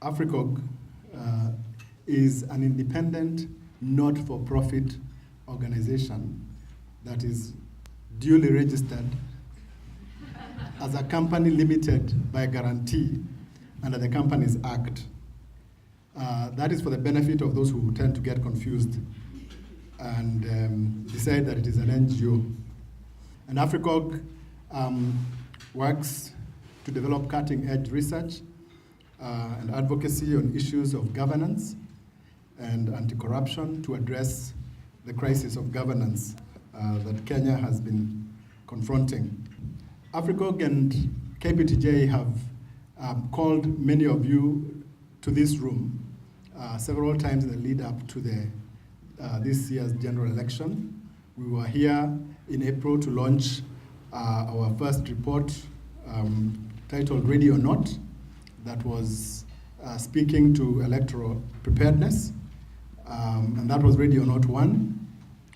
AfriCOG is an independent, not-for-profit organization that is duly registered as a company limited by guarantee under the Companies Act. That is for the benefit of those who tend to get confused and decide that it is an NGO. And AfriCOG works to develop cutting-edge research and advocacy on issues of governance and anti-corruption to address the crisis of governance that Kenya has been confronting. AfriCOG and KPTJ have called many of you to this room several times in the lead up to this year's general election. We were here in April to launch our first report titled Ready or Not, that was speaking to electoral preparedness, and that was Ready or Not 1.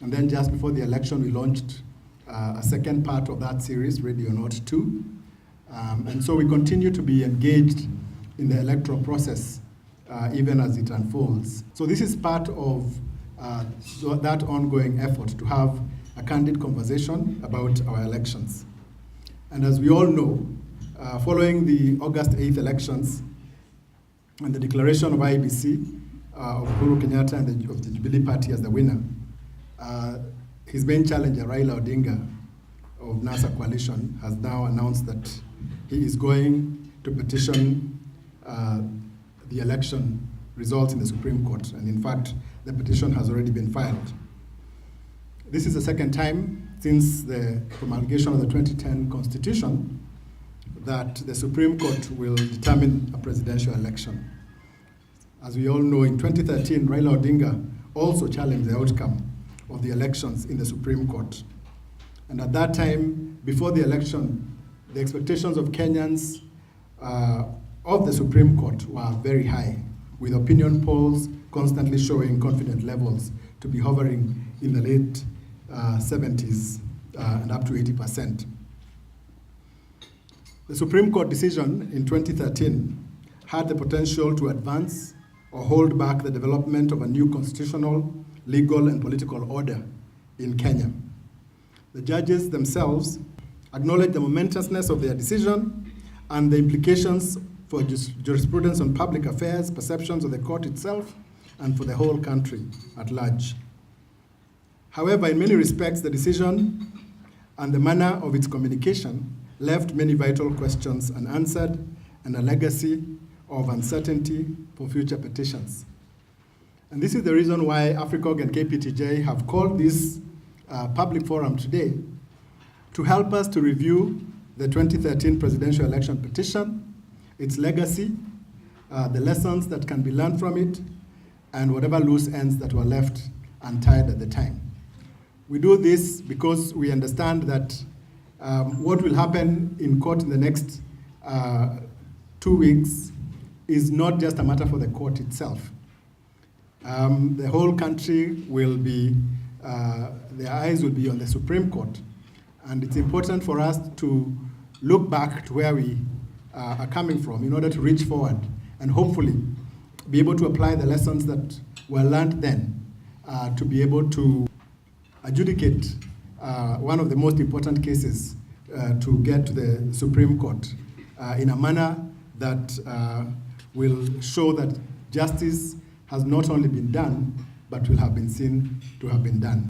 And then just before the election, we launched a second part of that series, Ready or Not 2. And so we continue to be engaged in the electoral process even as it unfolds. So this is part of that ongoing effort to have a candid conversation about our elections. And as we all know, following the August 8th elections and the declaration of IEBC of Uhuru Kenyatta and of the Jubilee Party as the winner, his main challenger, Raila Odinga of NASA Coalition, has now announced that he is going to petition the election results in the Supreme Court. And in fact, the petition has already been filed. This is the second time since the promulgation of the 2010 Constitution that the Supreme Court will determine a presidential election. As we all know, in 2013, Raila Odinga also challenged the outcome of the elections in the Supreme Court. And at that time, before the election, the expectations of Kenyans of the Supreme Court were very high, with opinion polls constantly showing confidence levels to be hovering in the late 70s and up to 80%. The Supreme Court decision in 2013 had the potential to advance or hold back the development of a new constitutional, legal, and political order in Kenya. The judges themselves acknowledged the momentousness of their decision and the implications for jurisprudence on public affairs, perceptions of the court itself, and for the whole country at large. However, in many respects, the decision and the manner of its communication left many vital questions unanswered and a legacy of uncertainty for future petitions. And this is the reason why AfriCOG and KPTJ have called this public forum today to help us to review the 2013 presidential election petition, its legacy, the lessons that can be learned from it, and whatever loose ends that were left untied at the time. We do this because we understand that what will happen in court in the next 2 weeks is not just a matter for the court itself. The whole country will be, their eyes will be on the Supreme Court. And it's important for us to look back to where we are coming from in order to reach forward and hopefully be able to apply the lessons that were learned then to be able to adjudicate one of the most important cases to get to the Supreme Court in a manner that will show that justice has not only been done, but will have been seen to have been done.